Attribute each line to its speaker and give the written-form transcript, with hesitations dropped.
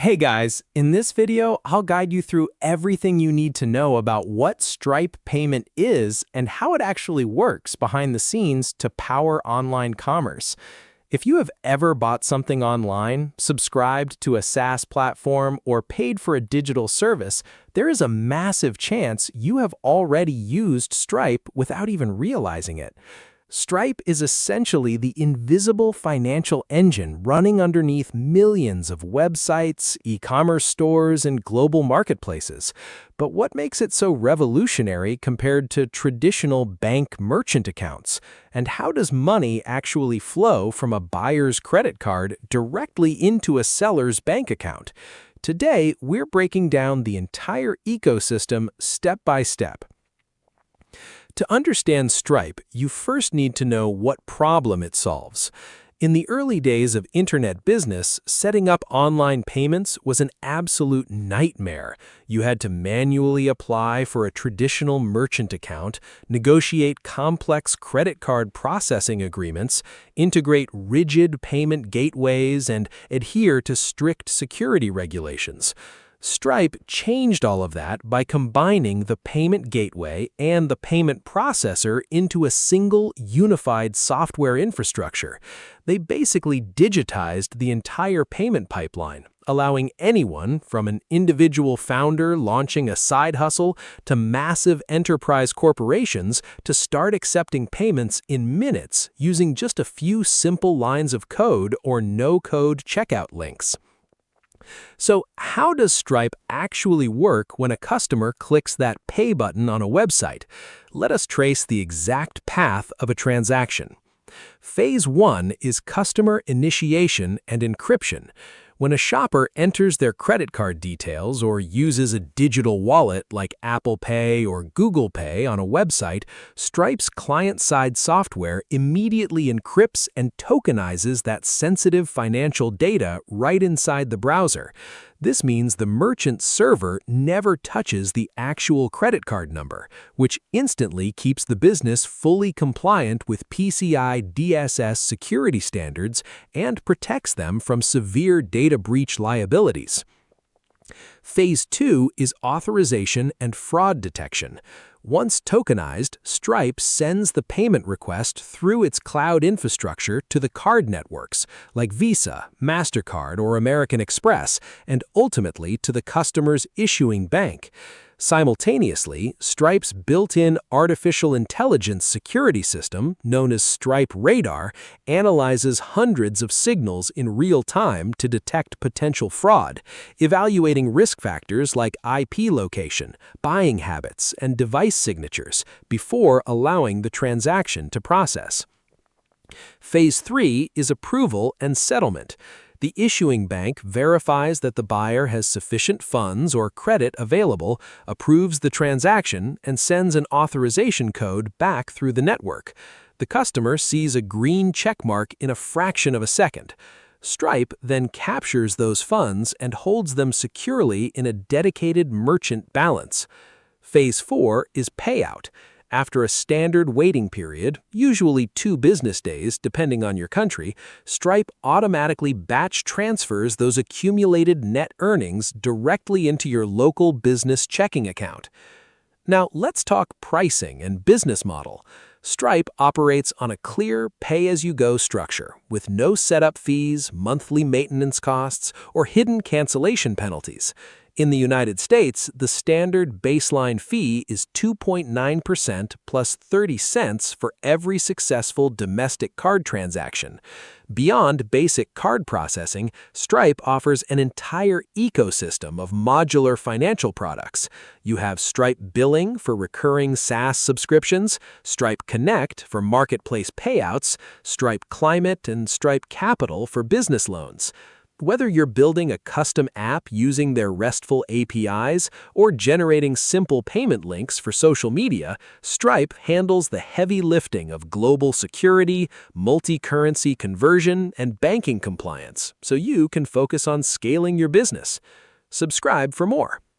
Speaker 1: Hey guys, in this video, I'll guide you through everything you need to know about what Stripe payment is and how it actually works behind the scenes to power online commerce. If you have ever bought something online, subscribed to a SaaS platform, or paid for a digital service, there is a massive chance you have already used Stripe without even realizing it. Stripe is essentially the invisible financial engine running underneath millions of websites, e-commerce stores, and global marketplaces. But what makes it so revolutionary compared to traditional bank merchant accounts? And how does money actually flow from a buyer's credit card directly into a seller's bank account? Today, we're breaking down the entire ecosystem step by step. To understand Stripe, you first need to know what problem it solves. In the early days of internet business, setting up online payments was an absolute nightmare. You had to manually apply for a traditional merchant account, negotiate complex credit card processing agreements, integrate rigid payment gateways, and adhere to strict security regulations. Stripe changed all of that by combining the payment gateway and the payment processor into a single unified software infrastructure. They basically digitized the entire payment pipeline, allowing anyone from an individual founder launching a side hustle to massive enterprise corporations to start accepting payments in minutes using just a few simple lines of code or no-code checkout links. So, how does Stripe actually work when a customer clicks that pay button on a website? Let us trace the exact path of a transaction. Phase 1 is customer initiation and encryption. When a shopper enters their credit card details or uses a digital wallet like Apple Pay or Google Pay on a website, Stripe's client-side software immediately encrypts and tokenizes that sensitive financial data right inside the browser. This means the merchant server never touches the actual credit card number, which instantly keeps the business fully compliant with PCI DSS security standards and protects them from severe data breach liabilities. Phase 2 is authorization and fraud detection. Once tokenized, Stripe sends the payment request through its cloud infrastructure to the card networks like Visa, MasterCard, or American Express, and ultimately to the customer's issuing bank. Simultaneously, Stripe's built-in artificial intelligence security system, known as Stripe Radar, analyzes hundreds of signals in real time to detect potential fraud, evaluating risk factors like IP location, buying habits, and device signatures before allowing the transaction to process. Phase 3 is approval and settlement. The issuing bank verifies that the buyer has sufficient funds or credit available, approves the transaction, and sends an authorization code back through the network. The customer sees a green checkmark in a fraction of a second. Stripe then captures those funds and holds them securely in a dedicated merchant balance. Phase 4 is payout. After a standard waiting period, usually 2 business days depending on your country, Stripe automatically batch transfers those accumulated net earnings directly into your local business checking account. Now let's talk pricing and business model. Stripe operates on a clear pay-as-you-go structure with no setup fees, monthly maintenance costs, or hidden cancellation penalties. In the United States, the standard baseline fee is 2.9% plus 30 cents for every successful domestic card transaction. Beyond basic card processing, Stripe offers an entire ecosystem of modular financial products. You have Stripe Billing for recurring SaaS subscriptions, Stripe Connect for marketplace payouts, Stripe Climate, and Stripe Capital for business loans. Whether you're building a custom app using their RESTful APIs or generating simple payment links for social media, Stripe handles the heavy lifting of global security, multi-currency conversion, and banking compliance, so you can focus on scaling your business. Subscribe for more.